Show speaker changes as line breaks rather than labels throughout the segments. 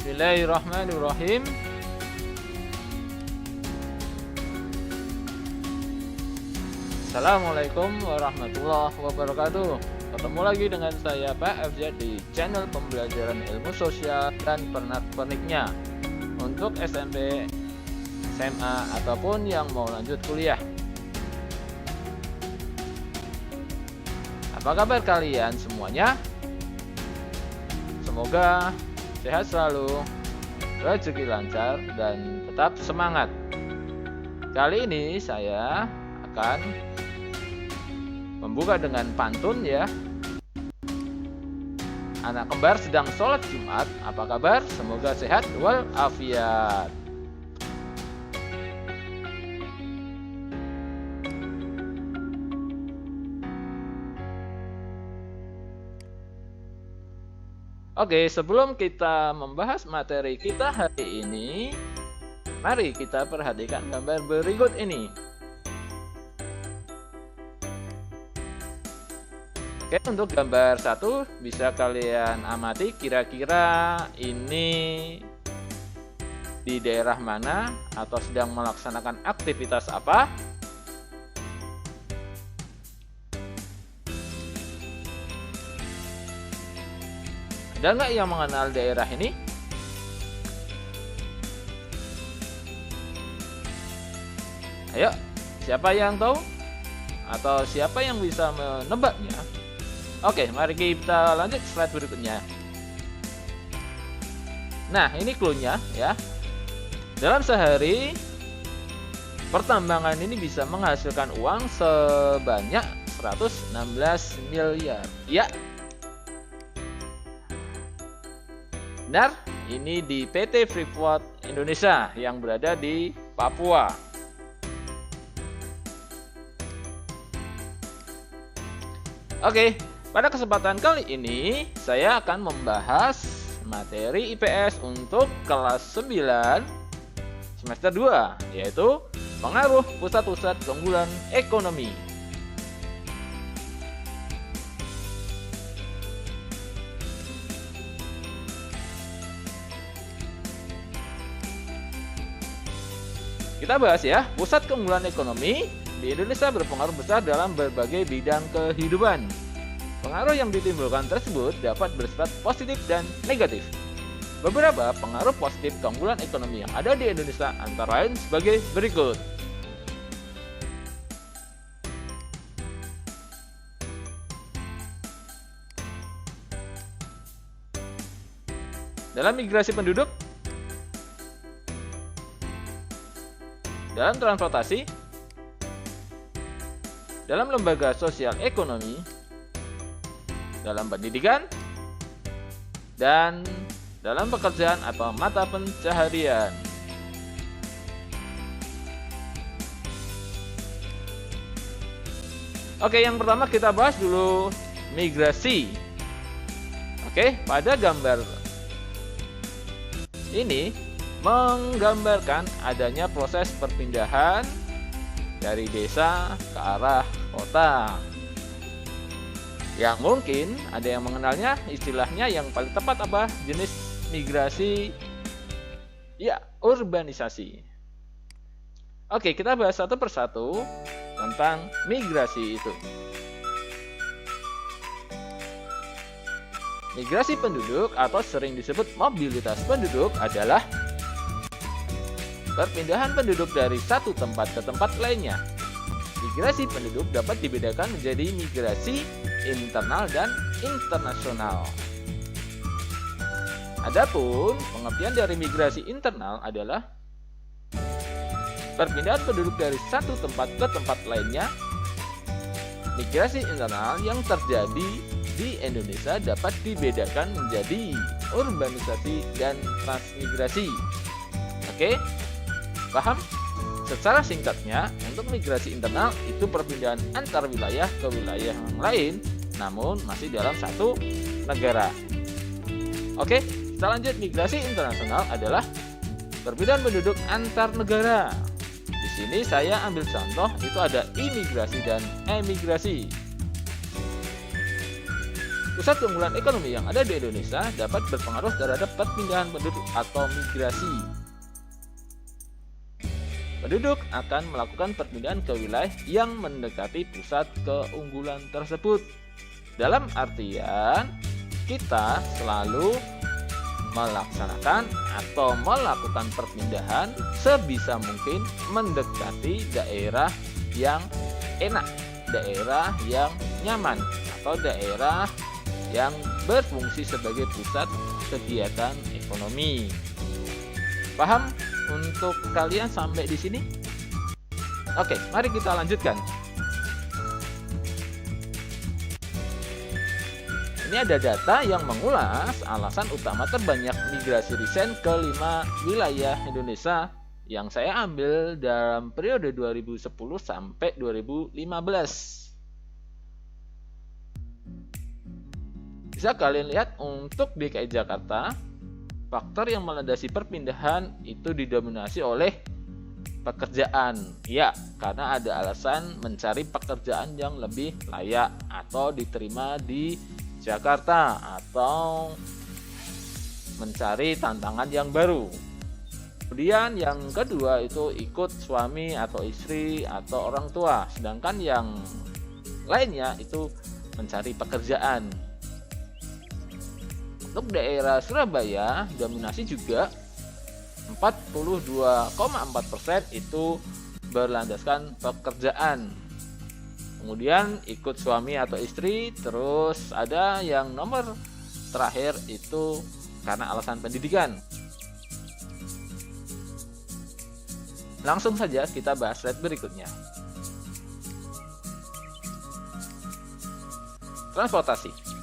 Bismillahirrahmanirrahim. Assalamualaikum warahmatullahi wabarakatuh. Ketemu lagi dengan saya Pak FZ di channel pembelajaran ilmu sosial dan pernak-perniknya untuk SMP, SMA ataupun yang mau lanjut kuliah. Apa kabar kalian semuanya? Semoga sehat selalu, rezeki lancar, dan tetap semangat. Kali ini saya akan membuka dengan pantun ya. Anak kembar sedang sholat Jumat, apa kabar? Semoga sehat walafiat. Oke, sebelum kita membahas materi kita hari ini, mari kita perhatikan gambar berikut ini. Oke, untuk gambar 1 bisa kalian amati kira-kira ini di daerah mana atau sedang melaksanakan aktivitas apa. Ada nggak yang mengenal daerah ini? Ayo, siapa yang tahu? Atau siapa yang bisa menebaknya? Oke, mari kita lanjut slide berikutnya. Nah, ini clue-nya ya. Dalam sehari, pertambangan ini bisa menghasilkan uang sebanyak 116 miliar. Ya, benar, ini di PT Freeport Indonesia yang berada di Papua. Oke, pada kesempatan kali ini saya akan membahas materi IPS untuk kelas 9 semester 2, yaitu pengaruh pusat-pusat keunggulan ekonomi. Kita bahas ya, pusat keunggulan ekonomi di Indonesia berpengaruh besar dalam berbagai bidang kehidupan. Pengaruh yang ditimbulkan tersebut dapat bersifat positif dan negatif. Beberapa pengaruh positif keunggulan ekonomi yang ada di Indonesia antara lain sebagai berikut. Dalam migrasi penduduk, dalam transportasi, dalam lembaga sosial ekonomi, dalam pendidikan, dan dalam pekerjaan atau mata pencaharian. Oke, yang pertama kita bahas dulu migrasi. Oke, pada gambar ini menggambarkan adanya proses perpindahan dari desa ke arah kota. Yang mungkin ada yang mengenalnya, istilahnya yang paling tepat apa? Jenis migrasi, ya, urbanisasi. Oke, kita bahas satu persatu tentang migrasi itu. Migrasi penduduk atau sering disebut mobilitas penduduk adalah perpindahan penduduk dari satu tempat ke tempat lainnya. Migrasi penduduk dapat dibedakan menjadi migrasi internal dan internasional. Adapun pengertian dari migrasi internal adalah perpindahan penduduk dari satu tempat ke tempat lainnya. Migrasi internal yang terjadi di Indonesia dapat dibedakan menjadi urbanisasi dan transmigrasi. Oke? Paham? Secara singkatnya, untuk migrasi internal itu perpindahan antar wilayah ke wilayah yang lain, namun masih dalam satu negara. Oke, kita lanjut. Migrasi internasional adalah perpindahan penduduk antar negara. Di sini saya ambil contoh, itu ada imigrasi dan emigrasi. Pusat keunggulan ekonomi yang ada di Indonesia dapat berpengaruh terhadap perpindahan penduduk atau migrasi. Penduduk akan melakukan perpindahan ke wilayah yang mendekati pusat keunggulan tersebut. Dalam artian, kita selalu melaksanakan atau melakukan perpindahan sebisa mungkin mendekati daerah yang enak, daerah yang nyaman, atau daerah yang berfungsi sebagai pusat kegiatan ekonomi. Paham untuk kalian sampai di sini? Oke, mari kita lanjutkan. Ini ada data yang mengulas alasan utama terbanyak migrasi recent ke 5 wilayah Indonesia yang saya ambil dalam periode 2010 sampai 2015. Bisa kalian lihat untuk DKI Jakarta, faktor yang melandasi perpindahan itu didominasi oleh pekerjaan. Ya, karena ada alasan mencari pekerjaan yang lebih layak atau diterima di Jakarta atau mencari tantangan yang baru. Kemudian yang kedua itu ikut suami atau istri atau orang tua. Sedangkan yang lainnya itu mencari pekerjaan. Untuk daerah Surabaya, dominasi juga 42,4% itu berlandaskan pekerjaan. Kemudian ikut suami atau istri, terus ada yang nomor terakhir itu karena alasan pendidikan. Langsung saja kita bahas slide berikutnya. Transportasi.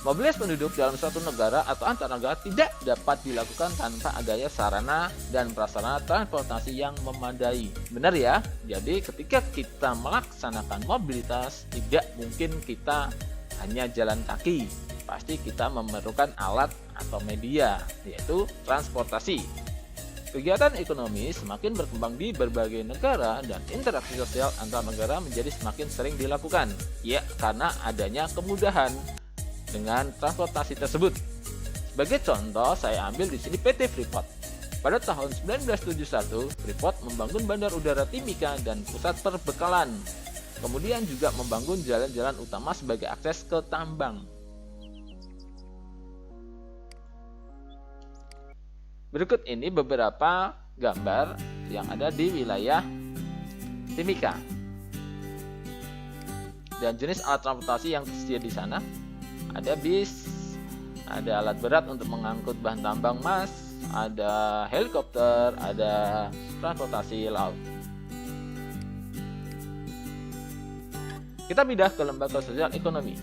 Mobilitas penduduk dalam suatu negara atau antar negara tidak dapat dilakukan tanpa adanya sarana dan prasarana transportasi yang memadai. Benar ya? Jadi ketika kita melaksanakan mobilitas, tidak mungkin kita hanya jalan kaki. Pasti kita memerlukan alat atau media, yaitu transportasi. Kegiatan ekonomi semakin berkembang di berbagai negara dan interaksi sosial antar negara menjadi semakin sering dilakukan. Ya, karena adanya kemudahan dengan transportasi tersebut. Sebagai contoh, saya ambil di sini PT Freeport. Pada tahun 1971, Freeport membangun Bandar Udara Timika dan pusat perbekalan. Kemudian juga membangun jalan-jalan utama sebagai akses ke tambang. Berikut ini beberapa gambar yang ada di wilayah Timika. Dan jenis alat transportasi yang tersedia di sana. Ada bis, ada alat berat untuk mengangkut bahan tambang emas, ada helikopter, ada transportasi laut. Kita pindah ke lembaga sosial ekonomi.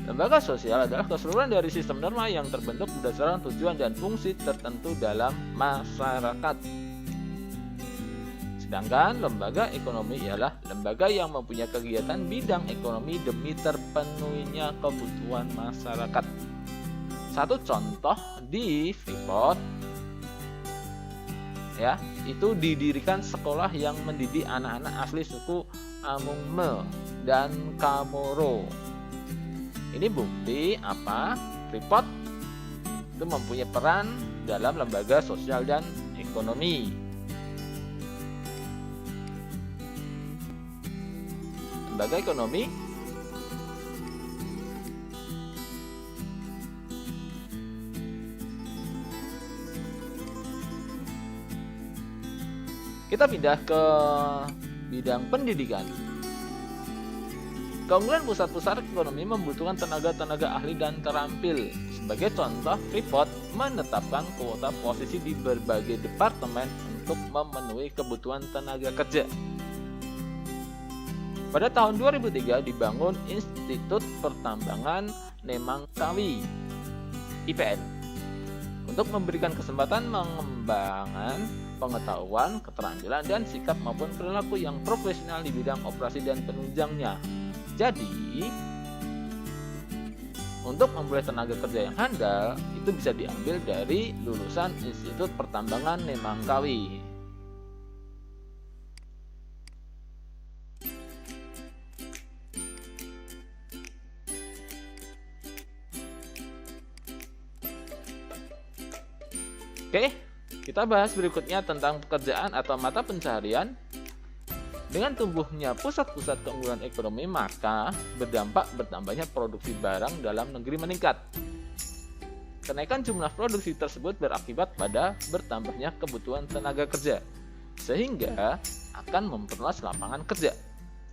Lembaga sosial adalah keseluruhan dari sistem norma yang terbentuk berdasarkan tujuan dan fungsi tertentu dalam masyarakat. Sedangkan lembaga ekonomi ialah lembaga yang mempunyai kegiatan bidang ekonomi demi terpenuhinya kebutuhan masyarakat. Satu contoh di Freeport, ya, itu didirikan sekolah yang mendidik anak-anak asli suku Amungme dan Kamoro. Ini bukti apa? Freeport itu mempunyai peran dalam lembaga sosial dan ekonomi. Lembaga ekonomi kita pindah ke bidang pendidikan. Keunggulan pusat-pusat ekonomi membutuhkan tenaga-tenaga ahli dan terampil. Sebagai contoh, Freeport menetapkan kuota posisi di berbagai departemen untuk memenuhi kebutuhan tenaga kerja. Pada tahun 2003 dibangun Institut Pertambangan Nemangkawi (IPN) untuk memberikan kesempatan mengembangkan pengetahuan, keterampilan, dan sikap maupun perilaku yang profesional di bidang operasi dan penunjangnya. Jadi, untuk memperoleh tenaga kerja yang handal itu bisa diambil dari lulusan Institut Pertambangan Nemangkawi. Oke, kita bahas berikutnya tentang pekerjaan atau mata pencaharian. Dengan tumbuhnya pusat-pusat keunggulan ekonomi, maka berdampak bertambahnya produksi barang dalam negeri meningkat. Kenaikan jumlah produksi tersebut berakibat pada bertambahnya kebutuhan tenaga kerja, sehingga akan memperluas lapangan kerja.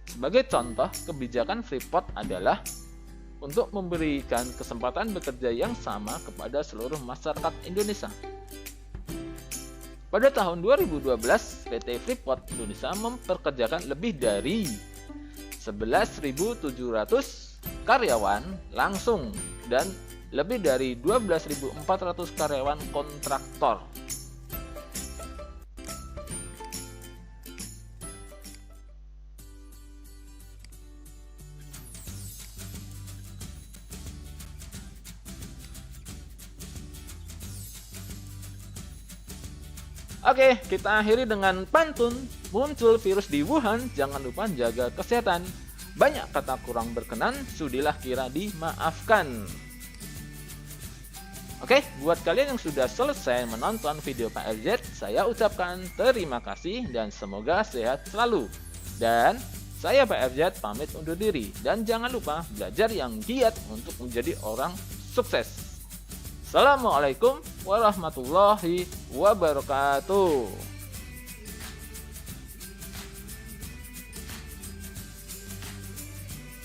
Sebagai contoh, kebijakan Freeport adalah untuk memberikan kesempatan bekerja yang sama kepada seluruh masyarakat Indonesia. Pada tahun 2012, PT Freeport Indonesia mempekerjakan lebih dari 11.700 karyawan langsung dan lebih dari 12.400 karyawan kontraktor. Oke, kita akhiri dengan pantun. Muncul virus di Wuhan, jangan lupa jaga kesehatan. Banyak kata kurang berkenan, sudilah kira dimaafkan. Oke, buat kalian yang sudah selesai menonton video Pak RZ, saya ucapkan terima kasih dan semoga sehat selalu. Dan saya Pak RZ pamit undur diri. Dan jangan lupa belajar yang giat untuk menjadi orang sukses. Assalamualaikum warahmatullahi wabarakatuh.